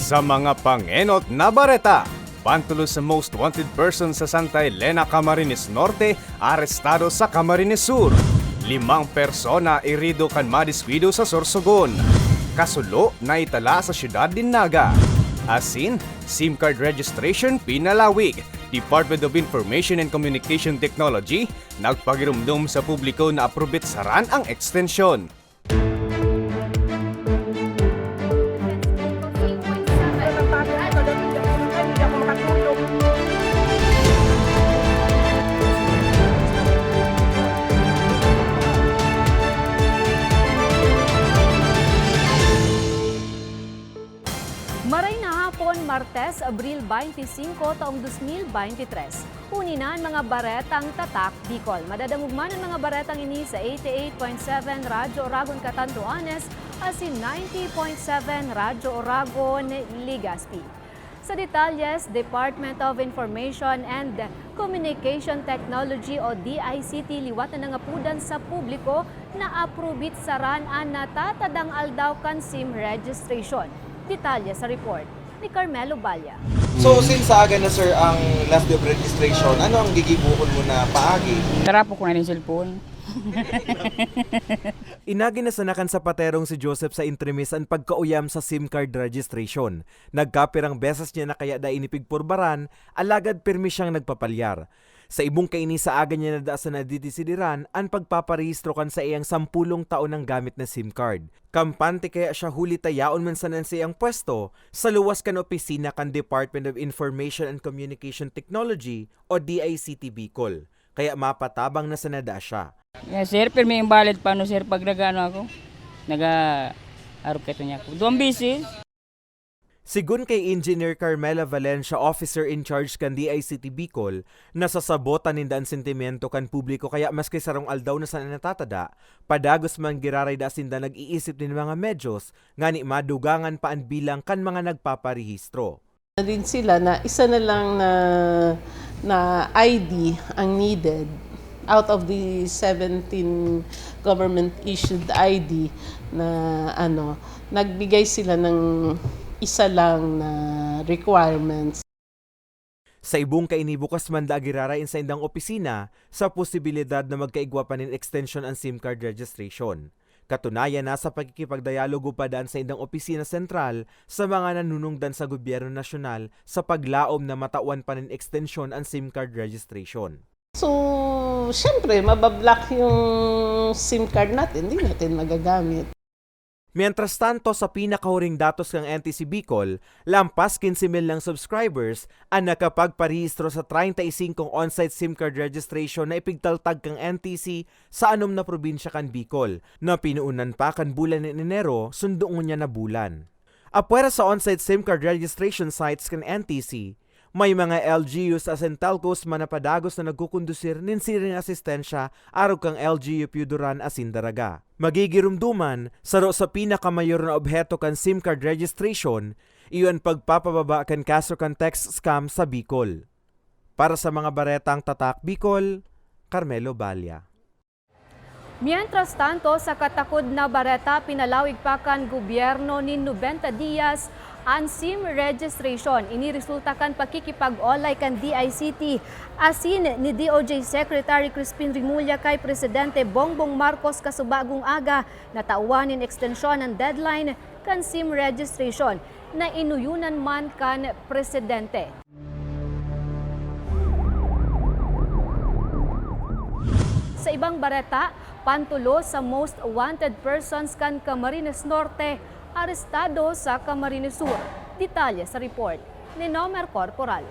Sa mga pangenot na bareta, pantulo sa most wanted person sa Santa Elena, Camarines Norte, arestado sa Camarines Sur. 5 persona irido kan madiswido sa Sorsogon. Kasulo na itala sa siyudad din Naga. Asin, SIM card registration pinalawig. Department of Information and Communication Technology nagpagirumdum sa publiko na aprobit saran ang ekstensyon. Maray na hapon, Martes, Abril 25, taong 2023. Uninan mga baretang tatak Bicol. Madadamugman ang mga baretang ini sa 88.7 Radyo Oragon Catanduanes asin 90.7 Radyo Oragon Legazpi. Sa detalyes, Department of Information and Communication Technology o DICT liwat na nangapudan sa publiko na aprobit saran ang natatadang aldaw kan SIM registration. Detalye sa report ni Carmelo Balya. So since aga na sir ang last day of registration, ano ang gigibukol mo na paagi? Tara po ko na rin cellphone. Inaginasanakan sa paterong si Joseph sa intrimis ang pagkauyam sa SIM card registration. Nagkapirang beses niya na kaya da inipigpurbaran, alagad pirmi siyang nagpapalyar. Sa ibong kaini sa aga niya nadaasan na didisidiran ang pagpaparehistro kan sa iyang 10 taon ng gamit na SIM card. Kampante kaya siya huli tayaon man sa iyang pwesto sa luwas kan opisina kan Department of Information and Communication Technology o DICT Bicol. Kaya mapatabang na sanada siya. Yeah, sir, pero may imbalid pa no sir pag nag-ano ako. Nag-arap kato niya ako. 2 beses. Sigun kay Engineer Carmela Valencia, officer in charge kan DICT Bicol, nasasabotan nindaan sentimento kan publiko kaya maski sarong aldaw na sana natatada, padagos man giraray da sinda nag-iisip din mga medyos, ngani madugangan pa ang bilang kan mga nagpaparehistro. Din sila na isa na lang na ID ang needed out of the 17 government issued ID na nagbigay sila ng isa lang na requirements. Sa ibong kainibukas man da agirarain sa indang opisina sa posibilidad na magkaigwa pa nin extension ang SIM card registration. Katunayan na sa pagkikipagdialogo pa daan sa indang opisina sentral sa mga nanunungdan sa gobyerno nasyonal sa paglaom na matawan pa nin extension ang SIM card registration. So, syempre, mabablock yung SIM card natin, hindi natin magagamit. Mientras tanto, sa pinakahuring datos ng NTC Bicol, lampas 15,000 ng subscribers ang nakapagparehistro sa 35 on-site SIM card registration na ipigtaltag kang NTC sa anom na probinsya kan Bicol, na pinuunan pa kan bulan ng Enero, sundoon niya na bulan. Apwera sa on-site SIM card registration sites kan NTC, may mga LGUs as in telcos manapadagos na nagkukondusir nin siring asistensya araw kang LGU Piuduran asin Daraga. Magigirumduman, saro sa pinakamayor na obheto kan SIM card registration, iyon pagpapababa kan kaso kan text scam sa Bicol. Para sa mga baretang tatak Bicol, Carmelo Balya. Mientras tanto, sa katakod na bareta, pinalawig pa kan gobyerno ni 90 Diaz ang SIM registration. Iniresulta kan pakikipag-olay kan DICT. Asin ni DOJ Secretary Crispin Rimulya kay Presidente Bongbong Marcos kasubagong aga na tauwanin ekstensyon ng deadline kan SIM registration na inuyunan man kan Presidente. Sa ibang bareta, pantulo sa most wanted persons kan Camarines Norte, arestado sa Camarines Sur. Detalye sa report ni Nomer Corporal.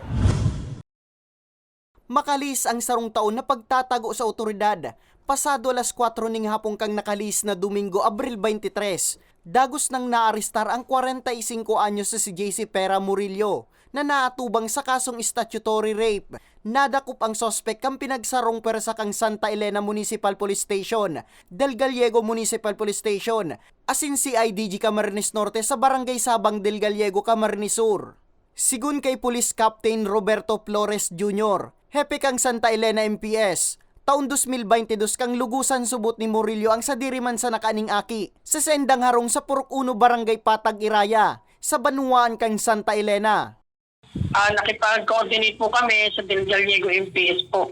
Makalis ang sarong taon na pagtatago sa otoridad. Pasado alas 4 ning hapong kang nakalis na Domingo, Abril 23. Dagos nang naarestar ang 45 anyos sa si JC Pera Murillo na naatubang sa kasong statutory rape. Nadakop ang sospek kang pinagsarong persa kang Santa Elena Municipal Police Station, Del Gallego Municipal Police Station, asin CIDG Camarines Norte sa Barangay Sabang Del Gallego, Camarines Sur. Sigun kay Police Captain Roberto Flores Jr., hepe kang Santa Elena MPS, taon 2022 kang lugusan subot ni Murillo ang sadiriman sa nakaning aki, sa sendang harong sa Purok 1 Barangay Patag Iraya, sa Banuan kang Santa Elena. Nakipag-coordinate po kami sa Del Gallego MPS po.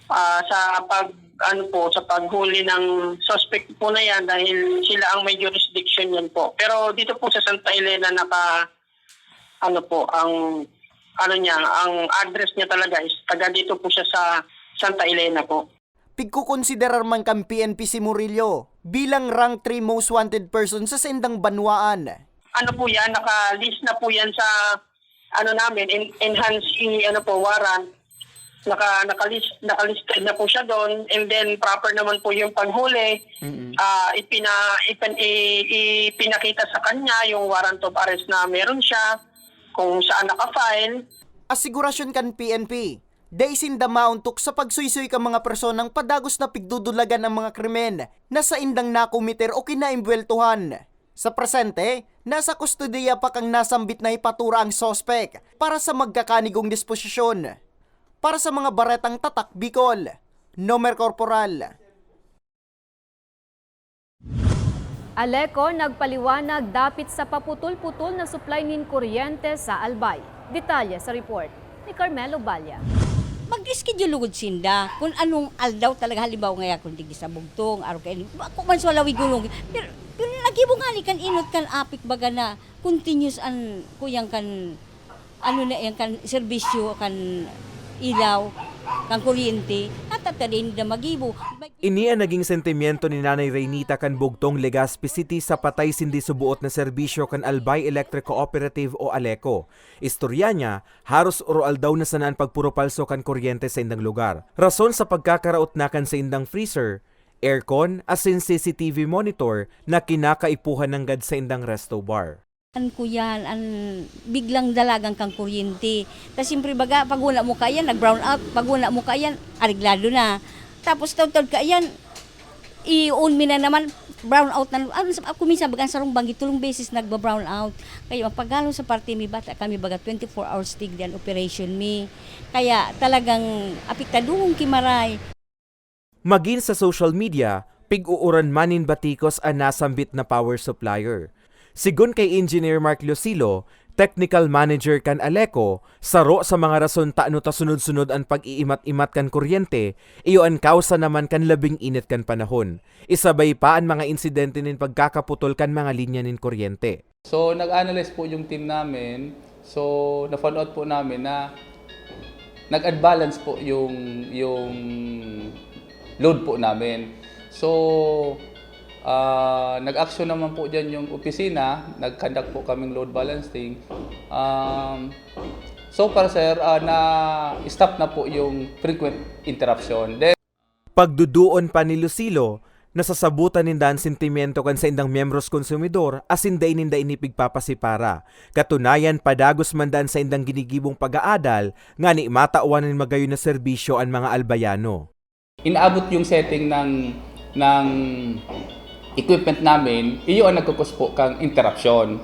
Sa paghuli ng suspect po na yan dahil sila ang may jurisdiction yan po. Pero dito po sa Santa Elena ang address niya talaga is taga dito po siya sa Santa Elena po. Pigkukonsiderar man kang PNP si Murillo bilang rank 3 most wanted person sa Sendang Banwaan. Ano po yan, naka-list na po yan sa enhanced warrant. Naka-listed na po siya doon, and then proper naman po yung paghuli. Ipinakita sa kanya yung warrant of arrest na meron siya, kung saan naka-file. Asigurasyon kan PNP, days in the mauntok sa pagsuysoy ka mga personang padagos na pigdudulagan ang mga krimen na sa indang nakomiter o kinaimbweltuhan. Sa presente, nasa kustodiya pa kang nasambit na ipatura ang sospek para sa magkakanigong disposisyon. Para sa mga baretang tatak Bicol, Nomer Corporal. Aleco nagpaliwanag dapit sa paputol-putol na supply nin kuryente sa Albay. Detalye sa report ni Carmelo Balya. Mag-schedule lugod sinda kung anong aldaw talaga halimbawa ngaya kung digi sa bugtong araw kayo ako man sa lawi gulong pero nagibong ani kan inot kan apik baga na continuous an kuyang kan na yan kan serbisyo kan ilaw kan kuryente natatadin na magibo. Ini ang naging sentimiento ni Nanay Reynita kan Bugtong, Legazpi City sa patay sindi subuot na serbisyo kan Albay Electric Cooperative o Aleco. Istorya niya, haros oral daw na sanaan pagpuro-palso kan kuryente sa indang lugar. Rason sa pagkakaraot na kan sa indang freezer, aircon, asin CCTV monitor na kinakaipuhan ng gad sa indang resto bar. An kuyan, biglang dalagang kang kuryente. Tapos siyempre baga, paguna mo kayan, nag-brown out, paguna mo kayan, ariglado na. Tapos taon-taon kayan, i-on mi na naman, brown out na. Ako minsan baga sarong banggi, tulong beses nagba-brown out. Kaya paggalong sa parte mi bata, kami baga 24 hours tig diyan operation mi. Kaya talagang apektadong kimaray. Maging sa social media, pig-uuran manin batikos ang nasambit na power supplier. Sigun kay Engineer Mark Lucilo, Technical Manager kan Aleco, saro sa mga rason taano ta sunod-sunod ang pag-iimat-imat kan kuryente, iyo ang kausa naman kan labing init kan panahon. Isabay pa ang mga insidente nin pagkakaputol kan mga linya nin kuryente. So nag-analyze po yung team namin, so na-found out po namin na nag-unbalance po yung load po namin. So nag-action naman po dyan yung opisina, nag-conduct po kaming load balancing. So far sir, na-stop na po yung frequent interruption. Then, pagduduon pa ni Lucilo, nasasabutan ninda ang sentimiento kan sa indang miyembros konsumidor asin day ninda inipigpapasipara. Katunayan padagos mandan sa indang ginigibong pag-aadal nga ni matauanan magayo na serbisyo ang mga albayano. inaabot yung setting ng equipment namin, iyo ang nagkukos po kang interruption.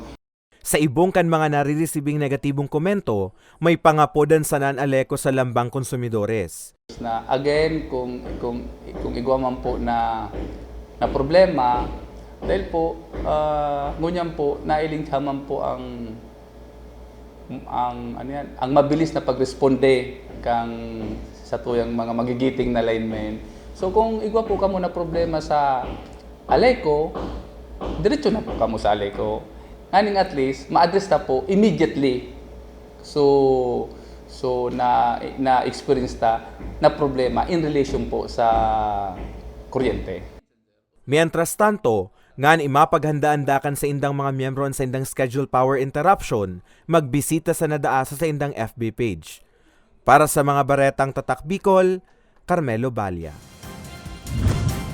Sa ibong kan mga nare-receiving negatibong komento, may pangapodan sanan Aleco sa lambang konsumidores. Na again, kung igwa man po na problema, dahil po ngunyan po nailinghaman po ang mabilis na pagresponde kang sa tuyang mga magigiting na linemen. So kung igwa po kamo na problema sa Aleco, diretso na po kamo sa Aleco. Nganing at least ma-address na po immediately. So na-experience na problema in relation po sa kuryente. Mientras tanto, ngan imapaghandaan-dakan sa indang mga miyembro sa indang scheduled power interruption, magbisita sa nadaasa sa indang FB page. Para sa mga baretang Tatak Bicol, Carmelo Balya.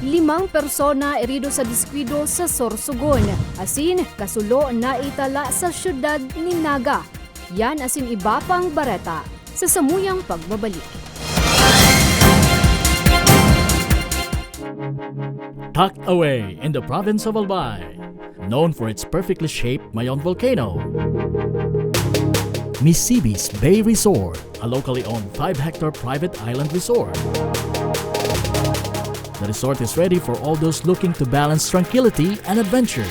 5 persona erido sa diskwido sa Sorsogon. Asin, kasulo na itala sa syudad ni Naga. Yan asin iba pang bareta sa samuyang pagbabalik. Tucked away in the province of Albay, known for its perfectly shaped Mayon volcano, Misibis Bay Resort, a locally owned 5-hectare private island resort. The resort is ready for all those looking to balance tranquility and adventure.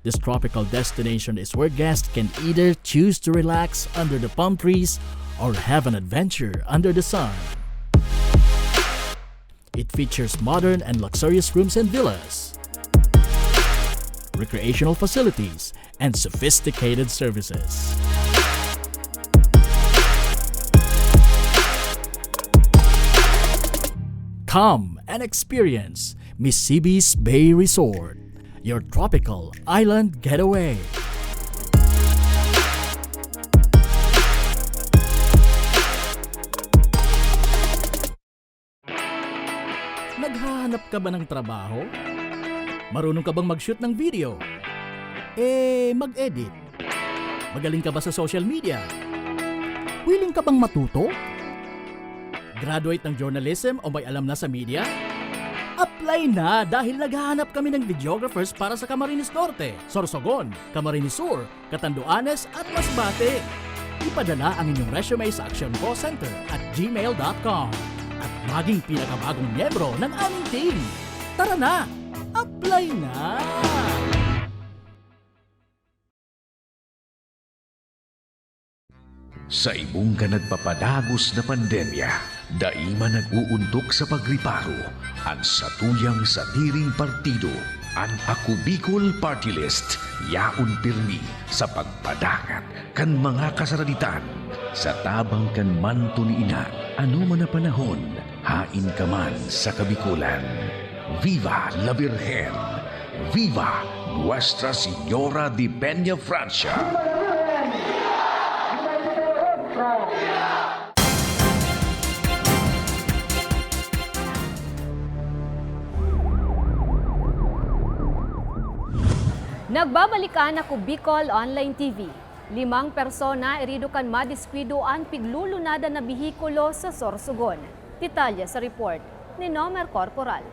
This tropical destination is where guests can either choose to relax under the palm trees or have an adventure under the sun. It features modern and luxurious rooms and villas, recreational facilities, and sophisticated services. Come and experience Mississippi's Bay Resort, your tropical island getaway. Naghahanap ka ba ng trabaho? Marunong ka bang mag-shoot ng video? Mag-edit? Magaling ka ba sa social media? Willing ka bang matuto? Graduate ng journalism o may alam na sa media? Apply na dahil naghahanap kami ng videographers para sa Camarines Norte, Sorsogon, Camarines Sur, Catanduanes at Masbate. Ipadala ang inyong resume sa actioncallcenter@gmail.com at maging pinakabagong miyembro ng aming team. Tara na! Apply na! Sa imong ka nagpapadagos na pandemya, daima nag-uuntok sa pagriparo ang satuyang sa tiring partido, ang Ako Bicol Party List, yaon pirmi sa pagpadangat kan mga kasaraditan, sa tabang kan manto ni ina, ano man na panahon, hain ka man sa kabikulan. Viva la Virgen! Viva Nuestra Señora de Peña Francia! Nagbabalikan ako Bicol Online TV. 5 persona irido kan madiskwido ang piglulunada na bihikulo sa Sorsogon. Detalye sa report ni Nomer Corporal.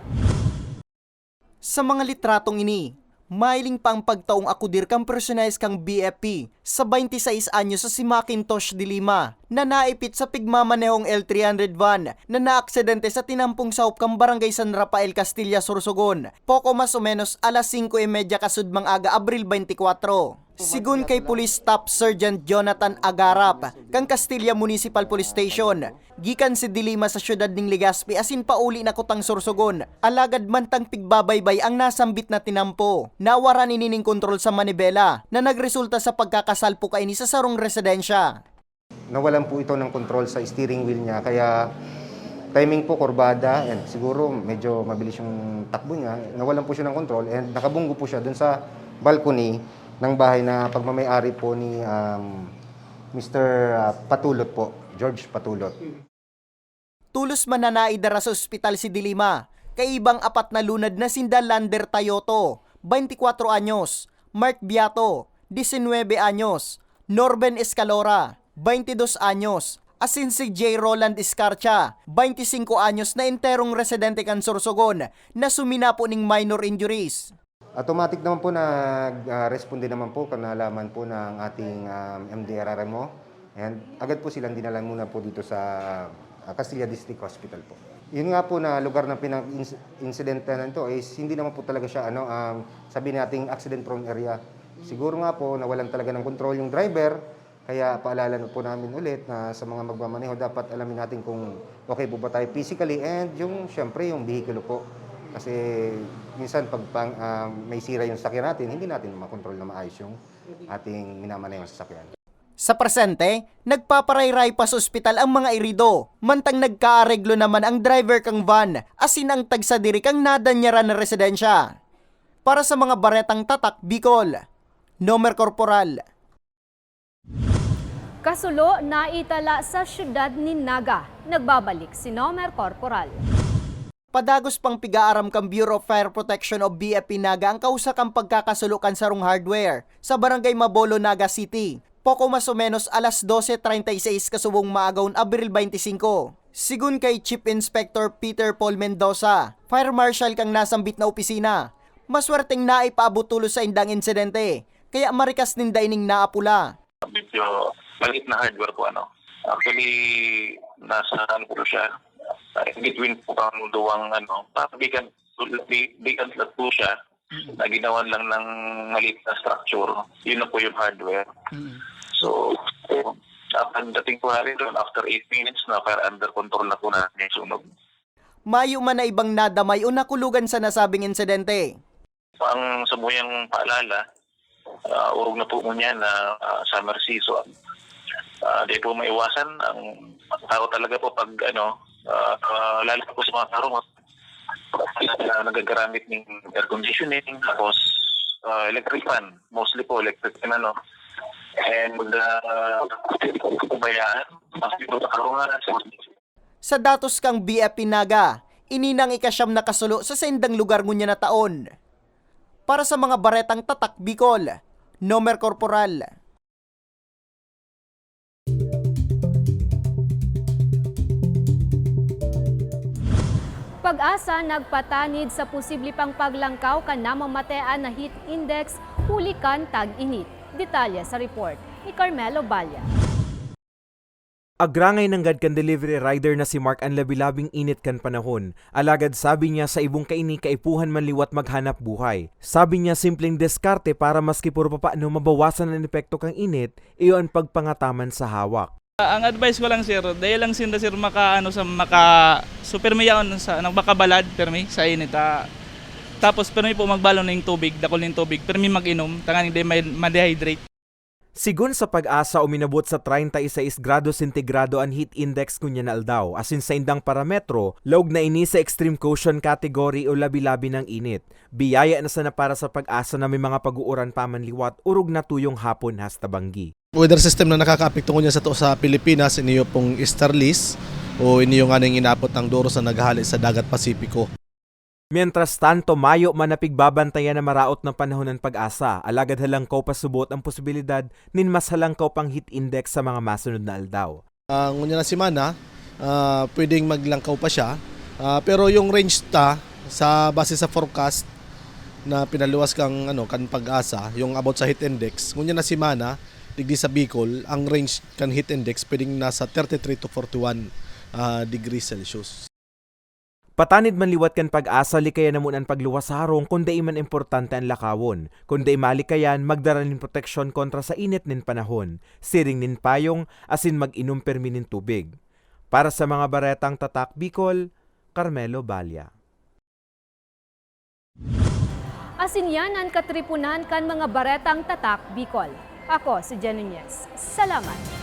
Sa mga litratong ini, mailing pa ang pagtaong akudir kang personalis kang BFP sa 26 anyo sa si Macintosh de Lima na naipit sa pigmamanehong L300 van na naaksidente sa tinampong saop kang Barangay San Rafael, Castilla, Sorsogon. Poko mas o menos alas 5:30 kasudmang aga Abril 24. Sigun kay Police Staff Sergeant Jonathan Agarap kang Castilla Municipal Police Station, gikan si Dilima sa syudad ning Legazpi asin pauli na kutang Sorsogon. Alagad man tang pigbabaybay ang nasambit na tinampo. Nawaran inining kontrol sa manibela na nagresulta sa pagkakasalpo kaini sa sarong residensya. Nawalan po ito ng control sa steering wheel niya, kaya timing po kurbada and siguro medyo mabilis yung takbo niya. Nawalan po siya ng control and nakabunggo po siya dun sa balcony ng bahay na pagmamay-ari po ni Mr. Patulot po, George Patulot. Tulos man na naidara sa ospital si Dilima, kaibang 4 na lunad na sinda Lander Tayoto, 24 anyos, Mark Biato, 19 anyos, Norben Escalora, 22 anyos, asin si J. Roland Escarcha, 25 anyos na enterong residente kan Sorsogon na sumina po ning minor injuries. Automatic naman po nag-responde naman po kung nalaman po ng ating MDRRMO and agad po silang dinala muna po dito sa Castilla District Hospital po. Yun nga po na lugar ng pinang-incident na ito is hindi naman po talaga siya sabi nating accident prone area. Siguro nga po nawalan talaga ng control yung driver, kaya paalala na po namin ulit na sa mga magmamaneho dapat alamin natin kung okay po ba tayo physically and yung syempre yung vehicle po. Kasi minsan pag may sira yung sasakyan natin, hindi natin makontrol na maayos yung ating minamanehong sasakyan. Sa presente, nagpaparayray pa sa ospital ang mga irido. Mantang nagkaareglo naman ang driver kang van, asin ang tagsadiri kang nadanyaran na residensya. Para sa mga baretang tatak, Bicol, Nomer Corporal. Kasulo na itala sa syudad ni Naga. Nagbabalik si Nomer Corporal. Padagos pang pigaaram kang Bureau of Fire Protection o BFP Naga ang kausa kang pagkakasulukan sarong hardware sa Barangay Mabolo, Naga City. Poko mas o menos alas 12:36 kasubong maagaw Abril 25. Sigun kay Chief Inspector Peter Paul Mendoza, Fire Marshal kang nasambit na opisina. Maswerteng naipaabot tulo sa indang insidente, kaya marikas ninda ining naapula. Medyo malit na hardware po Actually, nasa po siya. Between po ang duwang bigan po siya. na ginawan lang ng maliit na structure. Yun na po yung hardware. So, dating po natin doon, after 8 minutes na, kaya under control na po natin yung sunog. Mayo man na ibang nadamay o nakulugan sa nasabing insidente. Ang sabuyang paalala, urog na po mo niya na summer season. Di po maiwasan ang tao talaga po pag lalo po sa mga karong nagagamit ng air conditioning, tapos electric fan, mostly po electric fan and kumayaan, mas ito sa karungan. Sa datos kang BFP Naga, ininang ikasyam na kasulo sa sendang lugar ngunya na taon. Para sa mga baretang tatak Bicol, Nomer Corporal. Pag-asa nagpatanid sa posible pang paglangkaw kan namamatean na heat index huli kan tag-init. Detalye sa report ni Carmelo Balya. Agrangay ng gadkan delivery rider na si Mark ang labi-labing init kan panahon. Alagad sabi niya sa ibong kaini kaipuhan man liwat maghanap buhay. Sabi niya simpleng diskarte para maski puro papaano mabawasan ang epekto kang init, iyon pagpangataman sa hawak. Ang advice ko lang sir, dahil lang sir supermayaon sa bakabalad permi sa init. Tapos permi po magbalon ng tubig, dakol ng tubig, permi mag-inom, tanganing di ma-dehydrate. Sigun sa Pag-asa uminabot sa 36 grado sentigrado ang heat index kunya na aldaw. Asin sa indang parametro, log na ini sa extreme caution category o labi-labi ng init. Biyaya na sana para sa Pag-asa na may mga pag-uuran pa man liwat, urog na tuyong hapon hasta banggi. Weather system na nakakaapekto niya sa Pilipinas, iniyo pong Easterlies o iniyo nga nang inabot ng duro sa naghahali sa Dagat Pasipiko. Mientras tanto, Mayo manapigbabantayan na maraot ng panahon ng Pag-asa. Alagad halangkaw pasubot ang posibilidad nin mas halangkaw pang heat index sa mga masunod na aldaw. Ngunya na semana, pwedeng maglangkaw pa siya. Pero yung range sa base sa forecast na pinaluwas kan Pag-asa, yung about sa heat index, ngunya na semana, digdi sa Bicol, ang range kan heat index pwedeng nasa 33 to 41 degrees Celsius. Patanid man liwat kan Pag-asa, likayan na muna ang pagluwas sa harong kung di man importante ang lakawon. Kung di malikayan, magdara nin proteksyon kontra sa init nin panahon. Siring nin payong, asin mag-inom permi nin tubig. Para sa mga baretang tatak Bicol, Carmelo Balya. Asin yan ang katripunan kan mga baretang tatak Bicol. Ako si Jen Nunez. Salamat!